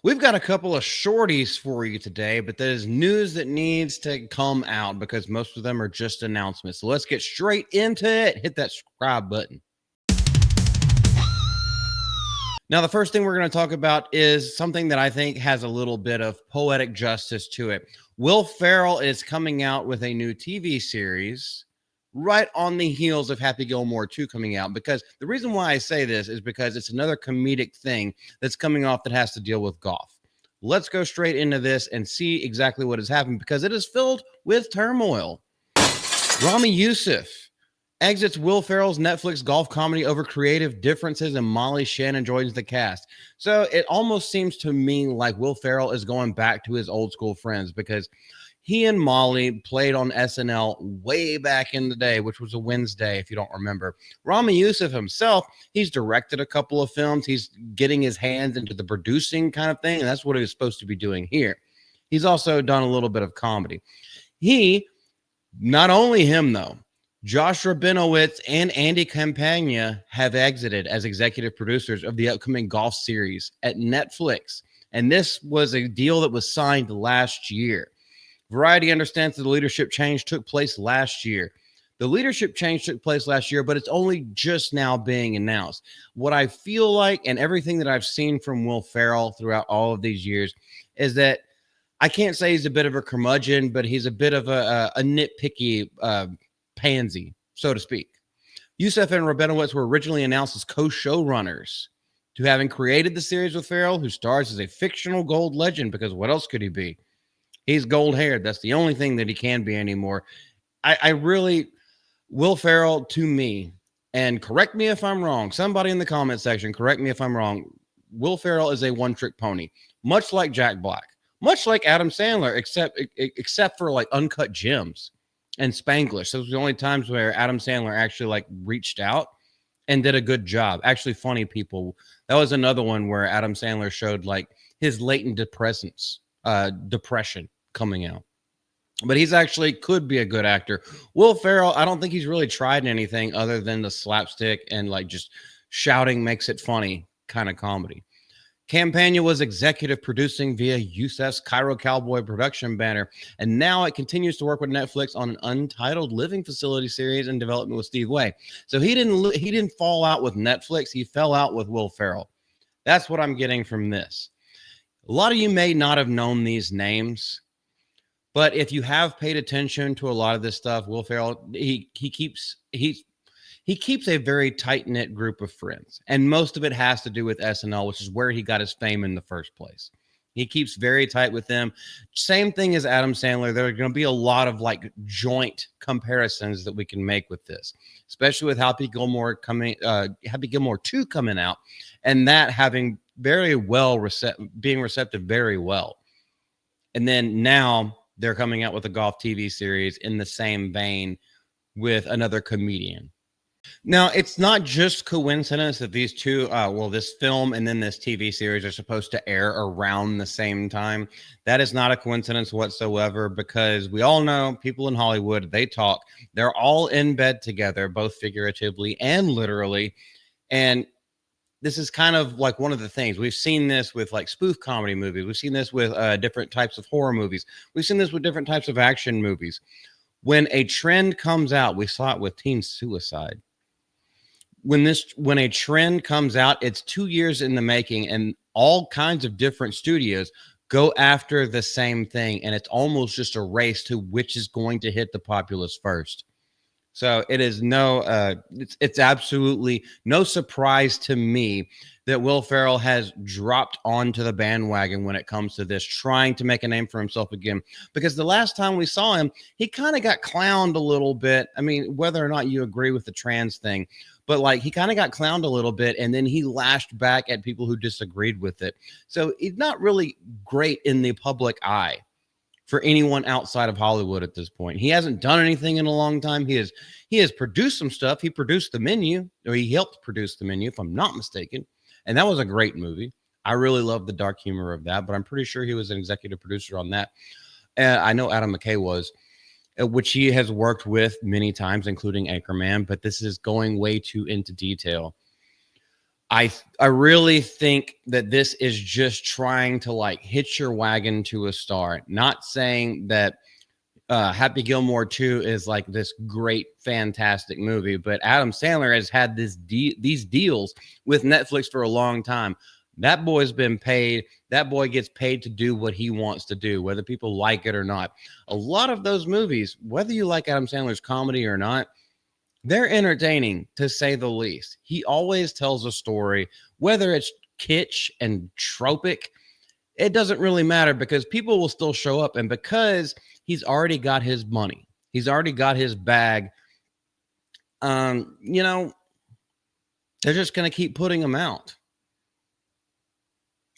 We've got a couple of shorties for you today, but there's news that needs to come out because most of them are just announcements. So let's get straight into it. Hit that subscribe button. Now, the first thing we're going to talk about is something that I think has a little bit of poetic justice to it. Will Ferrell is coming out with a new TV series right on the heels of Happy Gilmore 2 coming out. Because the reason why I say this is because it's another comedic thing that's coming off that has to deal with golf. Let's go straight into this and see exactly what has happened because it is filled with turmoil. Rami Youssef exits Will Ferrell's Netflix golf comedy over creative differences, and Molly Shannon joins the cast. So it almost seems to me like Will Ferrell is going back to his old school friends because he and Molly played on SNL way back in the day, which was a Wednesday, if you don't remember. Rami Youssef himself, he's directed a couple of films. He's getting his hands into the producing kind of thing, and that's what he was supposed to be doing here. He's also done a little bit of comedy. Not only him, though, Josh Rabinowitz and Andy Campagna have exited as executive producers of the upcoming golf series at Netflix. And this was a deal that was signed last year. Variety understands that the leadership change took place last year. The leadership change took place last year, but it's only just now being announced. What I feel like, and everything that I've seen from Will Ferrell throughout all of these years, is that I can't say he's a bit of a curmudgeon, but he's a bit of a nitpicky pansy, so to speak. Youssef and Rabinowitz were originally announced as co-showrunners to having created the series with Ferrell, who stars as a fictional gold legend, because what else could he be? He's gold-haired. That's the only thing that he can be anymore. I really, Will Ferrell, to me, and correct me if I'm wrong, somebody in the comment section, correct me if I'm wrong, Will Ferrell is a one-trick pony, much like Jack Black, much like Adam Sandler, except for like Uncut Gems and Spanglish. Those were the only times where Adam Sandler actually like reached out and did a good job. Actually, Funny People, that was another one where Adam Sandler showed like his latent depression coming out. But he's actually could be a good actor. Will Ferrell, I don't think he's really tried anything other than the slapstick and like just shouting makes it funny kind of comedy. Campagna was executive producing via Youssef's Cairo Cowboy production banner, and now it continues to work with Netflix on an untitled living facility series in development with Steve Way. So he didn't fall out with Netflix; he fell out with Will Ferrell. That's what I'm getting from this. A lot of you may not have known these names, but if you have paid attention to a lot of this stuff, Will Ferrell he keeps a very tight-knit group of friends, and most of it has to do with SNL, which is where he got his fame in the first place. He keeps very tight with them. Same thing as Adam Sandler. There are going to be a lot of like joint comparisons that we can make with this, especially with Happy Gilmore 2 coming out, and that having being receptive very well. And then now they're coming out with a golf TV series in the same vein with another comedian. Now, it's not just coincidence that these two, this film and then this TV series are supposed to air around the same time. That is not a coincidence whatsoever because we all know people in Hollywood, they talk. They're all in bed together, both figuratively and literally. And this is kind of like one of the things. We've seen this with like spoof comedy movies. We've seen this with different types of horror movies. We've seen this with different types of action movies. When a trend comes out, we saw it with teen suicide. When a trend comes out, it's 2 years in the making, and all kinds of different studios go after the same thing, and it's almost just a race to which is going to hit the populace first. So it is it's absolutely no surprise to me that Will Ferrell has dropped onto the bandwagon when it comes to this, trying to make a name for himself again. Because the last time we saw him, he kind of got clowned a little bit. I mean, whether or not you agree with the trans thing, but like he kind of got clowned a little bit, and then he lashed back at people who disagreed with it. So he's not really great in the public eye for anyone outside of Hollywood at this point. He hasn't done anything in a long time. He has produced some stuff. He produced The Menu, or he helped produce The Menu, if I'm not mistaken. And that was a great movie. I really love the dark humor of that, but I'm pretty sure he was an executive producer on that. I know Adam McKay was, which he has worked with many times, including Anchorman, but this is going way too into detail. I really think that this is just trying to like hitch your wagon to a star. Not saying that Happy Gilmore 2 is like this great, fantastic movie, but Adam Sandler has had these deals with Netflix for a long time. That boy's been paid. That boy gets paid to do what he wants to do, whether people like it or not. A lot of those movies, whether you like Adam Sandler's comedy or not, they're entertaining to say the least. He always tells a story, whether it's kitsch and tropic, it doesn't really matter because people will still show up. And because he's already got his money, he's already got his bag, you know, they're just going to keep putting him out.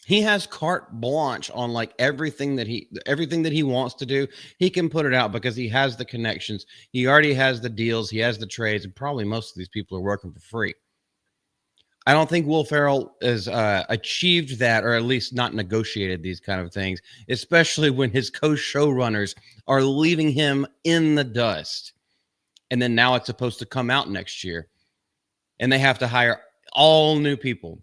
He has carte blanche on like everything that he wants to do. He can put it out because he has the connections. He already has the deals. He has the trades, and probably most of these people are working for free. I don't think Will Ferrell has achieved that, or at least not negotiated these kind of things, especially when his co-showrunners are leaving him in the dust. And then now it's supposed to come out next year, and they have to hire all new people,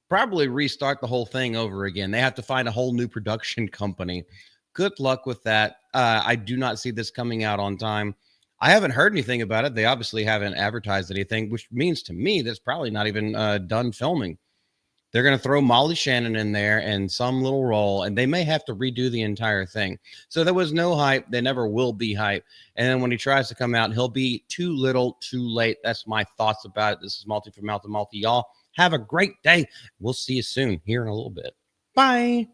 probably restart the whole thing over again. They have to find a whole new production company. Good luck with that. I do not see this coming out on time. I haven't heard anything about it. They obviously haven't advertised anything, which means to me that's probably not even done filming. They're going to throw Molly Shannon in there and some little role, and they may have to redo the entire thing. So there was no hype. There never will be hype. And then when he tries to come out, he'll be too little, too late. That's my thoughts about it. This is Multi from Mouth to Multi. Y'all have a great day. We'll see you soon here in a little bit. Bye.